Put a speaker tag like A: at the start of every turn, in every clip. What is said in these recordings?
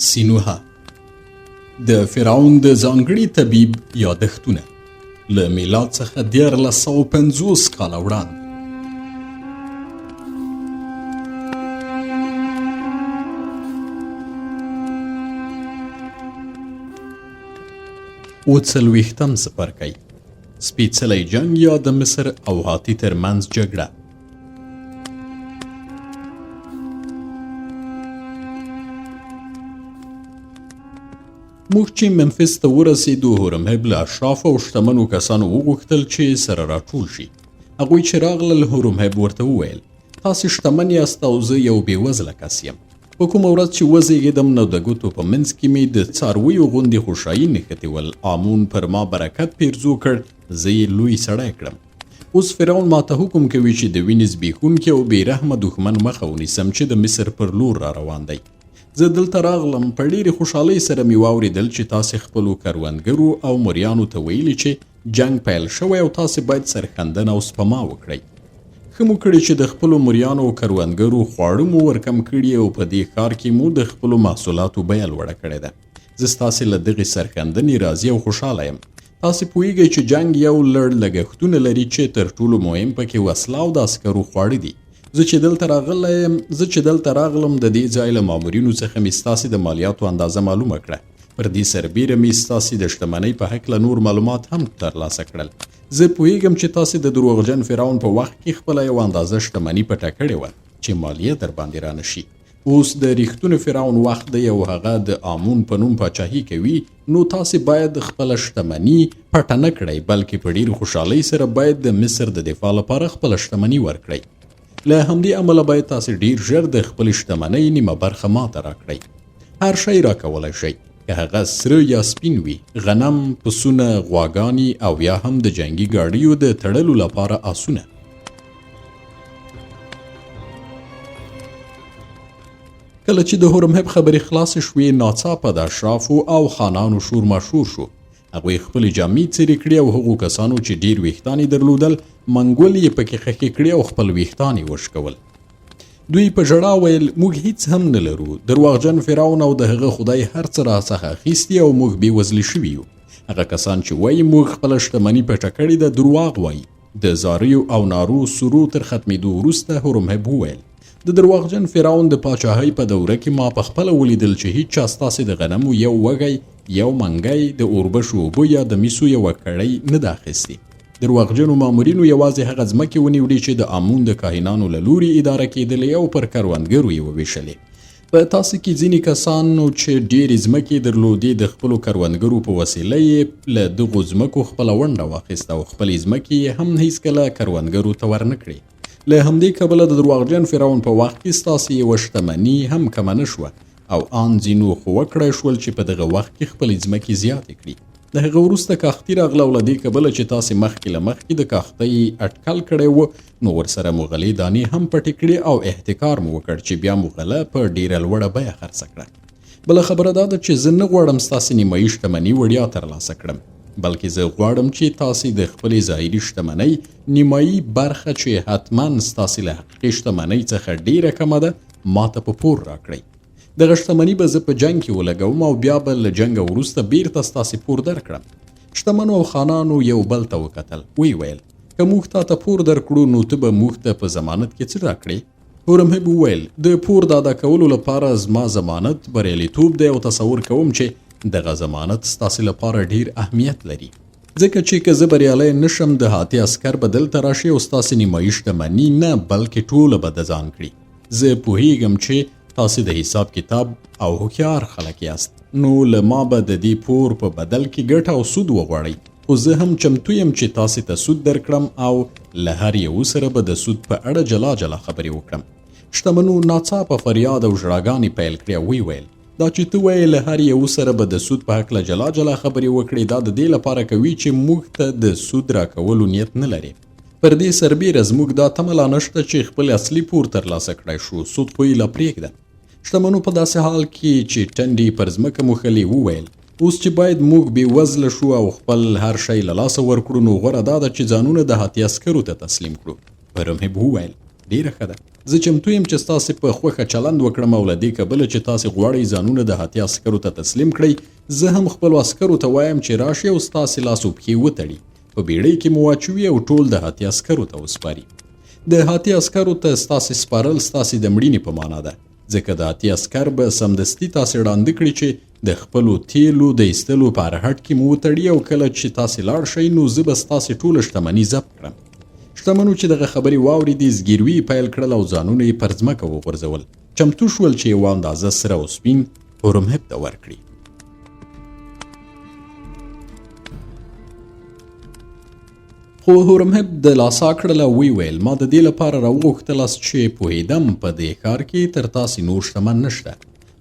A: سینوها د فرعون د ځانګړي طبیب یادښتونه له میلاد څخه 1450 کاله وړاندې. اووه څپرکی سپېڅلی جنګ یا د مصر او هاتي ترمنځ جګړه. موږ چې منفس ته ورسېدو، هورمهب له اشرافو او شتمنو کسانو وغوښتل چې سره راټول شي. هغوی چې راغلل، هورمهب ورته وویل: تاسې شتمن یاست او زه یو بېوزله کس یم. په کومه ورځ چې وزېږېدم نو د ګوتو په منځ کې مې د څارویو غوندې خوشایي نښتې ول. آمون پر ما برکت پیرزو کړ، زه یې لوی سړی کړم. اوس فرعون ماته حکم کوي چې د وینې زبېښونکي او بېرحمه دښمن مخه ونیسم چې د مصر پر لور را روان دی. زه دلته راغلم، په ډېرې خوشحالۍ سره مې واورېدل چې تاسې خپلو کروندګرو او مریانو ته ویلي چې جنګ پیل شوی او تاسې باید سرښندنه او سپما وکړئ. ښه مو کړي چې د خپلو مریانو او کروندګرو خواړه مو ورکم کړي او په دې ښار کې مو د خپلو محصولاتو بیه لوړه کړې ده. زه ستاسې له دغې سرښندنې راضي او خوشحاله یم. تاسې پوهیږئ چې جنګ یو لړ لګښتونه لري چې تر ټولو مهم پکې وسله او د عسکرو خواړه دي. زه چې دلته راغلم د دې ځای له مامورینو څخه مې ستاسې د مالیاتو اندازه معلومه کړه. پر دې سربیره مې ستاسې د شتمنۍ په هکله نور معلومات هم ترلاسه کړل. زه پوهیږم چې تاسې د دروغجن فرعون په وخت کې خپله یوه اندازه شتمني پټه کړې وه چې مالیه در باندې رانشي. اوس د ریښتوني فرعون وخت دی او هغه د آمون په نوم پاچاهي کوي، نو تاسې باید خپله شتمني پټه نه کړئ، بلکې په ډېرې خوشحالۍ سره باید د مصر د دفاع لپاره خپله شتمني ورکړئ. له همدې امله باید تاسې ډېر ژر د خپلې شتمنۍ نیمه برخه ماته راکړئ. هر شی راکولی شئ، که هغه سره یا سپین وي، غنم، پسونه، غواګانې او یا هم د جنګي ګاډیو د تړلو لپاره آسونه. کله چې د هورمهب خبرې خلاصې شوې، ناڅاپه د اشرافو او خانانو شور ماشور شو. هغوی خپلې جامې څیرې کړې او هغو کسانو چې ډېر ویښتان یې درلودل منګول یې پکې خښې کړې او خپل ویښتان یې وشکول. دوی په ژړا ویل: موږ هیڅ هم نه لرو. درواغجن فرعون او د هغه خدای هر څه راڅخه اخیستي او موږ بېوزلي شوي یو. هغه کسان چې وایي موږ خپله شتمني پټه کړې ده دروغ وایي. د زاریو او نارو سرو تر ختمېدو وروسته هورمهب وویل: د درواغجن فرعون د پاچاهۍ په دوره کې ما پخپله ولیدل چې هیڅ چا ستاسې د غنمو یو وږی، یو منګی، د اوربشو اوبه یا د میسو یوه کړۍ نه ده اخیستې. درواغجنو مامورینو یوازې هغه ځمکې ونیولې چې د آمون د کاهنانو له لوري اداره کېدلې او پر کروندګرو یې وویشلې. په تاسې کې ځینې کسانو چې ډېرې ځمکې درلودې د خپلو کروندګرو په وسیله یې له دغو ځمکو خپله ونډه واخیسته او خپلې ځمکې یې هم هیڅکله کروندګرو ته ورنه کړې. له همدې کبله د درواغجن فرعون په وخت کې ستاسې یوه شتمني هم کمه نه شوه او آن ځینو خو وکړی شول چې په دغه وخت کې خپلې ځمکې زیاتې کړي. د هغه وروسته کاختي راغله او له دې کبله چې تاسې مخکې له مخکې د کاختۍ اټکل کړی و، نو ورسره مو غلې دانې هم پټې کړې او احتکار مو وکړ چې بیا مو غله په ډېره لوړه بیه خرڅه کړه. بله خبره دا ده چې زه نه غواړم ستاسې نیمایي شتمني وړیا ترلاسه کړم، بلکې زه غواړم چې تاسې د خپلې ظاهري شتمنۍ نیمایي برخه چې حتما ستاسې له حقیقي شتمنۍ څخه ډېره کمه ده ماته په پور راکړئ. دغه شتمني به زه په جنګ کې ولګوم او بیا به له جنګه وروسته بیرته ستاسې پور درکړم. شتمنو او خانانو یو بل ته وکتل، ویې ویل: که موږ تا ته پور درکړو نو ته به موږ ته په ضمانت کې څه راکړې؟ هورمهب وویل: د پور د ادا کولو لپاره زما ضمانت بریالیتوب دی او تصور کوم چې دغه ضمانت ستاسې لپاره ډېر اهمیت لري، ځکه چې که زه بریالی نشم د هاتي عسکر به دلته راشي او ستاسې نیمایي شتمني نه بلکې ټوله به د ځان کړي. زه پوهیږم چې تاسې د حساب کتاب او هوښیار خلک یاست، نو له ما به د دې پور په بدل کې ګټه او سود وغواړئ، خو زه هم چمتو یم چې تاسې ته سود درکړم او له هر یو سره به د سود په اړه جلا جلا خبرې وکړم. شتمنو ناڅاپه فریاد او ژړاګانې پیل کړې او ویې ویل: دا چې ته وایې له هر یو سره به د سود په هکله جلا جلا خبرې وکړې، دا د دې لپاره کوي چې موږ ته د سود راکولو نیت نه لرې. پر دې سربیره زموږ دا تمه لا نشته چې خپل اصلي پور ترلاسه کړی شو، سود خو یې لا پرېږده. شتمنو په داسې حال کې چې ټنډې پر ځمکه موښلې وویل: اوس چې باید موږ بېوزله شو او خپل هر شی له لاسه ورکړو، نو غوره دا ده چې ځانونه د هاتي عسکرو ته تسلیم کړو. هورمهب وویل: ډېره ښه ده. زه چمتو یم چې ستاسې په خوښه چلند وکړم او له دې کبله چې تاسې غواړئ ځانونه د حاتي عسکرو ته تسلیم کړئ، زه هم خپلو عسکرو ته وایم چې راشي او ستاسې لاس و پښې وتړي، په بیړۍ کې مو واچوي او ټول د حاتي عسکرو ته وسپاري. د حاتي عسکرو ته ستاسې سپارل ستاسې د مړینې په معنا ده، ځکه د حاتي عسکر به سمدستي تاسې ړانده کړي چې د خپلو تیلو د ایستلو په ارهټ کې مو وتړي، او کله چې تاسې لاړ شئ نو زه به ستاسې ټوله شتمني ضبط کړم. شتمنو چې دغه خبرې واورېدې زګیروي پیل کړل او ځانونه یې پر ځمکه وغورځول. چمتو شول چې یوه اندازه سره او سپین هورمهب ته ورکړي. خو هورمهب د لاسا کړله وی ویل ما د دې لپاره راوغوښتلاست چې پوهېدم په دې ښار کې تر تاسې نور شتمن نشته.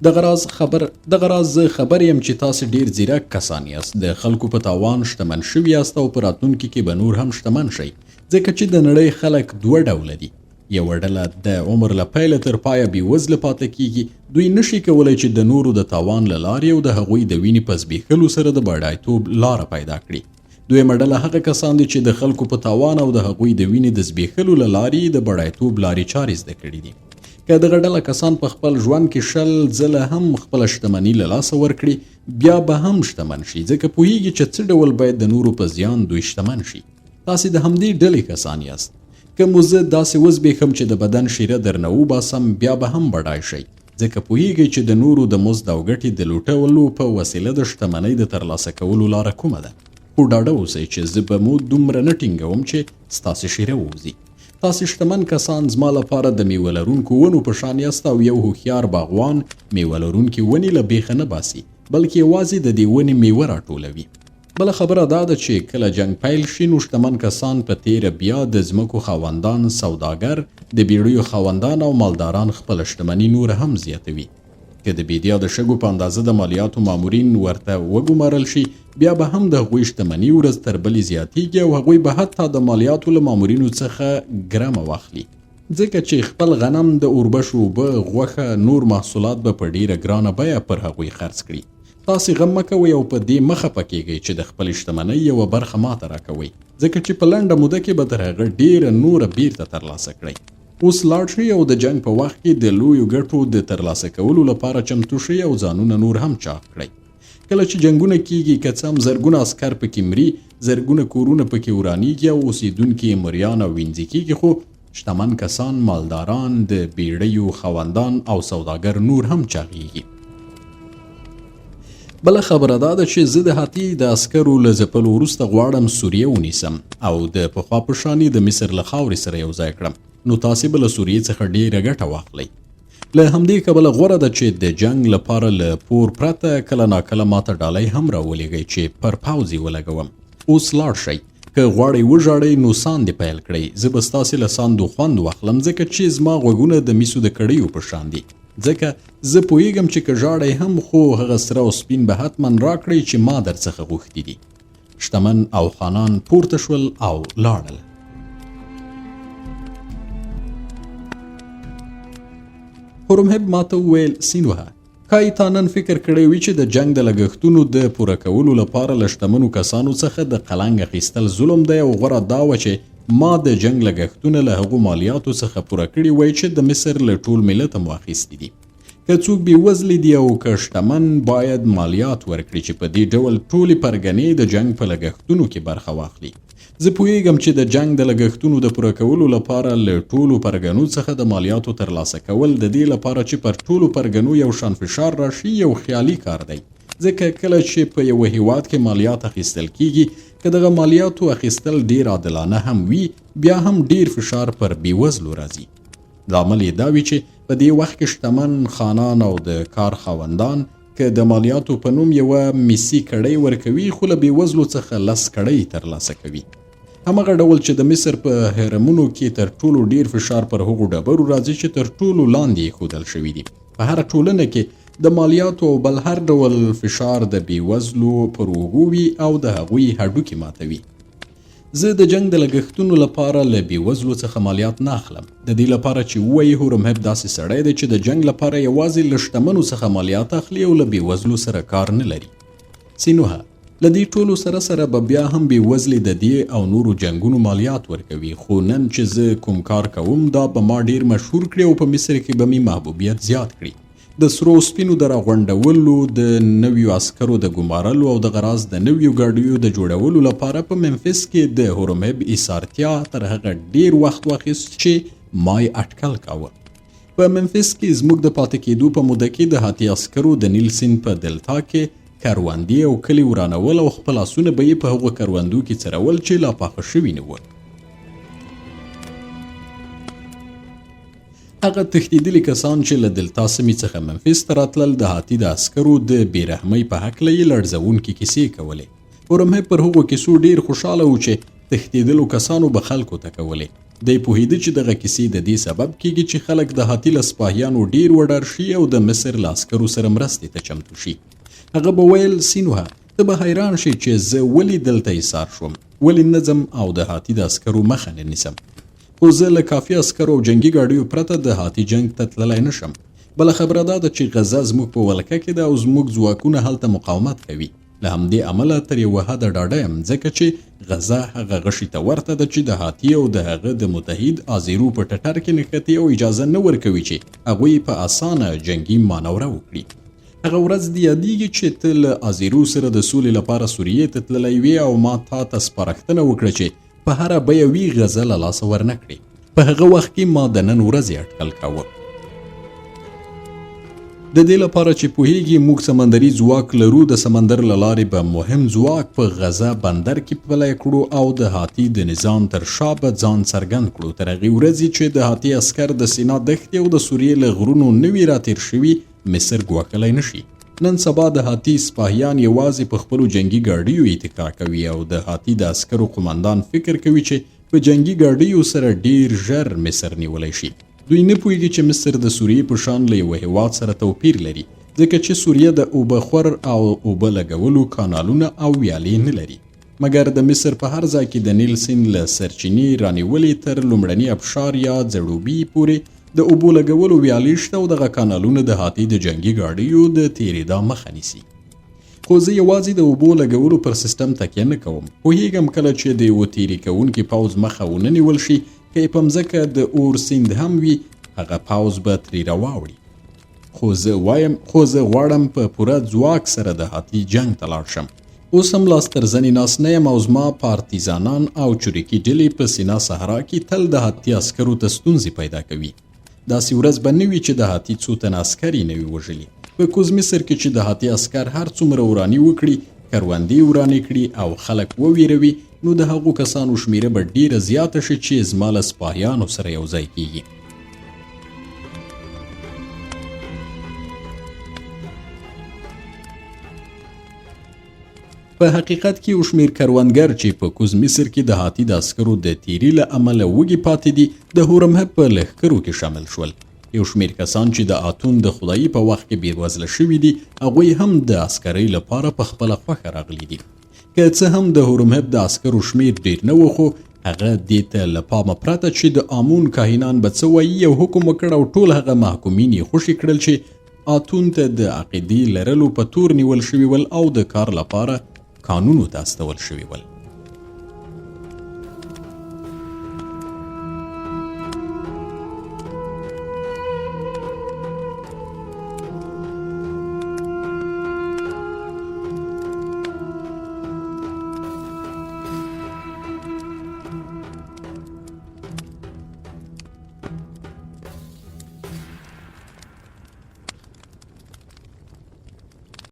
A: دغه راز زه خبر یم چې تاسې ډیر ځیرک کسان یاست، د خلکو په تاوان شتمن شوي یاست او په راتلونکي کې به نور هم شتمن شئ، ځکه چې د نړۍ خلک دوه ډوله دي. یوه ډله د عمر له پیله تر پایه بېوزله پاتې کیږي، دوی نشي کولی چې د نورو د تاوان له لارې او د هغوی د وینې په زبېښلو سره د بډایتوب لاره پیدا کړي. دویمه ډله هغه کسان دي چې د خلکو په تاوان او د هغوی د وینې د زبېښلو له لارې د بډایتوب لارې چارې زده کړي دي. که دغه ډله کسان په خپل ژوند کې 100 ځله هم خپله شتمني له لاسه ورکړي، بیا به هم شتمن شي، ځکه پوهیږي چې څه ډول باید د نورو په زیان دوی شتمن شي. تاسې د همدې ډلې کسان یاست. که مو زه داسې وزبېښم چې د بدن شیره درنه وباسم، بیا به هم بډای شئ، ځکه پوهیږئ چې د نورو د مزد او ګټې د لوټولو په وسیله د شتمنۍ د ترلاسه کولو لاره کومه ده. خو ډاډه اوسئ چې زه به مو دومره نه ټینګوم چې ستاسې شیره ووځي. تاسې شتمن کسان زما لپاره د میوه لرونکو ونو په شان یاست او یو هوښیار باغوان میوه لرونکې ونې له بیخه نه باسي، بلکې یوازې د دې ونې میوه راټولوي. بله خبره دا ده چې کله جنگ پیل شي نو شتمن کسان په تیره بیا د ځمکو خاوندان، سوداګر، د بیړیو خاوندان او مالداران خپله شتمني نور هم زیاتوي. که د بیدیا د شګو په اندازه د مالیاتو مامورین ورته وګمارل شي، بیا به هم د هغوی شتمني ورځ تر بلې زیاتیږي او هغوی به حتی د مالیاتو له مامورینو څخه ګرمه واخلي، ځکه چې خپل غنم، د اوربشو اوبه، غوښه، نور محصولات به په ډیره ګرانه بیه پر هغوی خرڅ کړي. تاسې غم مه کوئ او په دې مه خفه کیږئ چې د خپلې شتمنۍ یوه برخه ماته راکوئ، ځکه چې په لنډه موده کې به تر هغه ډیره نوره بیرته ترلاسه کړئ. اوس لاړ شئ او د جنگ په وخت کې د لویو ګټو د ترلاسه کولو لپاره چمتو شئ او ځانونه نور هم چاق کړئ. کله چې جنگونه کیږي، که څه هم زرګونه عسکر پکې مري، زرګونه کورونه پکې ورانیږي او اوسیدونکي مریان او وینځي کیږي، خو شتمن کسان، مالداران، د بیړیو خاوندان او سوداګر نور هم چاغیږي. بله خبره دا ده چې زه د حاتي د عسکرو له ځپلو وروسته غواړم سوریه ونیسم او د پخوا په شانې د مصر له خاورې سره یو ځای کړم، نو تاسې به له سوریې څخه ډیره ګټه واخلئ. له همدې کبله غوره ده چې د جنگ لپاره له پور پرته کله ناکله ماته ډالۍ هم راولېږئ چې پر پوځ یې ولګوم. اوس لاړ شئ، که غواړئ وژاړئ نو ساندې پیل کړئ، زه به ستاسې له ساندو خوند واخلم، ځکه چې زما غوږونه د میسو د کړیو په شان دي، ځکه زه پوهیږم چې که ژاړئ هم خو هغه سره او سپین به حتما راکړئ چې ما در څخه غوښتي دي. شتمن او خانان پورته شول او لاړل. هورمهب ماته وویل سینوهه، ښایي تا نن فکر کړی وي چې د جنگ د لګښتونو د پوره کولو لپاره له شتمنو کسانو څخه د قلنګ اخیستل ظلم دی او غوره دا وه چې ما د جنگ لګښتونه له هغو مالیاتو څخه پوره کړي وای چې د مصر له ټول ملت مو اخیستي دي. که څوک بېوزلي دي او که شتمن باید مالیات ورکړي چې په دې ډول ټولې پرګنې د جنگ په لګښتونو کې برخه واخلي. زه پوهیږم چې د جنگ د لګښتونو د پوره کولو لپاره له ټولو پرګنو څخه د مالیاتو ترلاسه کول د دې لپاره چې پر ټولو پرګنو یو شان فشار راشي یو خیالي کار دی، ځکه کله چې په یوه هیواد کې مالیات اخیستل کیږي، که دغه مالیاتو اخیستل ډیر عادلانه هم وي، بیا هم ډیر فشار پر بېوزلو راځي. لامل یې دا وي چې په دې وخت کې شتمن خانان او د کار خاوندان که د مالیاتو په نوم یوه میسي کړۍ ورکوي، خو له بېوزلو څخه 10 کړۍ ترلاسه کوي. همغه ډول چې د مصر په هرمونو کې تر ټولو ډیر فشار پر هغو ډبرو راځي چې تر ټولو لاندې ایښودل شوي دي. په هره ټولنه کې د مالیاتو او بل هر ډول فشار د بېوزلو پر اوږو وي او د هغوی هډوکي ماتوي. زه د جنگ د لګښتونو لپاره له بېوزلو څخه مالیات نه اخلم، د دې لپاره چې ووایي هورمهب داسې سړی دی چې د جنگ لپاره یوازې له شتمنو څخه مالیات اخلي او له بېوزلو سره کار نه لري. سینوهه، له دې ټولو سره سره به بیا هم بېوزلې د دې او نورو جنګونو مالیات ورکوي، خو نن چې زه کوم کار کوم دا به ما ډیر مشهور کړي او په مصر کې به مې محبوبیت زیات کړي. د سرو سپینو د راغونډولو، د نویو عسکرو د ګمارلو او دغه راز د نویو ګاډیو د جوړولو لپاره په منفس کې د هورمهب ایثارتیا تر هغه ډیر وخت واخیست چې ما یې اټکل کاوه. په منفس کې زموږ د پاتې کېدو په موده کې د هاتي عسکرو د نیل سیند په دلتا کې کروندې او کلي ورانول او خپل آسونه به یې په هغو کروندو کې څرول چې لا پاخه شوي نه وو. هغه تښتېدلي کسان چې له دلتا سیمې څخه منفس ته راتلل د هاتي د عسکرو د بېرحمۍ په هکله یې لړزوونکې کیسې کولې. هورمهب پر هغو کیسو ډېر خوشحاله و چې تښتېدلو کسانو به خلکو ته کولې. دی پوهېده چې دغه کیسې د دې سبب کیږي چې خلک د هاتي له سپاهیانو ډېر وډار شي او د مصر له عسکرو سره مرستې ته چمتو شي. هغه به ویل سینوها ته به حیران شي چې زه ولې دلته ایثار شوم، ولې نه ځم او د هاتي د عسکرو مخه نه نیسم. خو زه له کافي عسکرو او جنګي ګاډیو پرته د هاتي جنګ ته تللی نه شم. بله خبره دا ده چې غزه زموږ په ولکه کې ده او زموږ ځواکونه هلته مقاومت کوي. له همدې امله تر یوه حده ډاډه یم، ځکه چې غزه هغه غشي ته ورته ده چې د هاتي او د هغه د متحد آزیرو په ټټر کې نښتي او اجازه نه ورکوي چې هغوی په اسانه جنګي مانوره وکړي. هغه ورځ دې یادېږي چې ته له آزیرو سره د سولې لپاره سوریې ته تللی وې او ما تا ته سپارښتنه وکړه چې په هره بیه وي غزه له لاسه ورنه کړې. په هغه وخت کې ما د نن ورځې اټکل کاوه. د دې لپاره چې پوهیږي موږ سمندري ځواک لرو، د سمندر له لارې به مهم ځواک په غزه بندر کې پلی کړو او د هاتي د نظام تر شا به ځان څرګند کړو تر هغې ورځې چې د هاتي عسکر د سینا دښتې او د سوریې له غرونو نه وي راتېر شوي مصر ګواښلی نشي. نن سبا د هاتي سپاهیان یوازې په خپلو جنګي ګاډیو اتکا کوي او د هاتي د عسکرو قمندان فکر کوي چې په جنګي ګاډیو سره ډیر ژر مصر نیولی شي. دوی نه پوهیږي چې مصر د سوریې په شان له یوه هیواد سره توپیر لري، ځکه چې سوریه د اوبه خور او اوبه لګولو کانالونه او ویالې نه لري، مګر د مصر په هر ځای کې د نیل سیند له سرچینې رانیولې تر لومړني ابشار یا ځړوبي پورې د اوبو لګولو ویالې شته او دغه کانالونه د هاتي د جنګي ګاډیو د تېرېدا مخه نیسي. خو زه یوازې د اوبو لګولو پر سیستم تکیه نه کوم. پوهیږم کله چې د یوه تېرې کوونکي پوځ مخه ونه نیول شي، که یې په مځکه د اور سیند هم وي، هغه پوځ به ترې راواوړي. خو زه غواړم په پوره ځواک سره د هاتي جنګ ته لاړ شم. اوس هم لاس تر زنې ناست نه یم او زما پارتیزانان او چریکي ډلې په سینا صحرا کې تل د هاتي عسکرو ته ستونزې پیدا کوي. داسې ورځ به نه وي چې د هاتي څو تنه عسکر یې نه وي وژلي. په کوز مصر کې چې د هاتي عسکر هر څومره وراني وکړي، کروندې ورانې کړي او خلک وویروي، نو د هغو کسانو شمیره به ډیره زیاته شي چې زما له سپاهیانو سره یو ځای کیږي. په حقیقت کې یو شمیر کروندګر چې په کوز مصر کې د هاتي د عسکرو د تیري له امله وږي پاتې دي، د هورمهب په لښکرو کې شامل شول. یو شمیر کسان چې د آتون د خدایي په وخت کې بېوزله شوي دي، هغوی هم د عسکرۍ لپاره په خپله خوښه راغلي دي. که څه هم د هورمهب د عسکرو شمیر ډیر نه و، خو هغه دې ته له پامه پرته چې د آمون کاهنان به څه وایي، یو حکم وکړ او ټول هغه محکومین یې خوشي کړل چې آتون ته د عقیدې لرلو په تور نیول شوي ول او د کار لپاره قانونو ته استول شوي ول.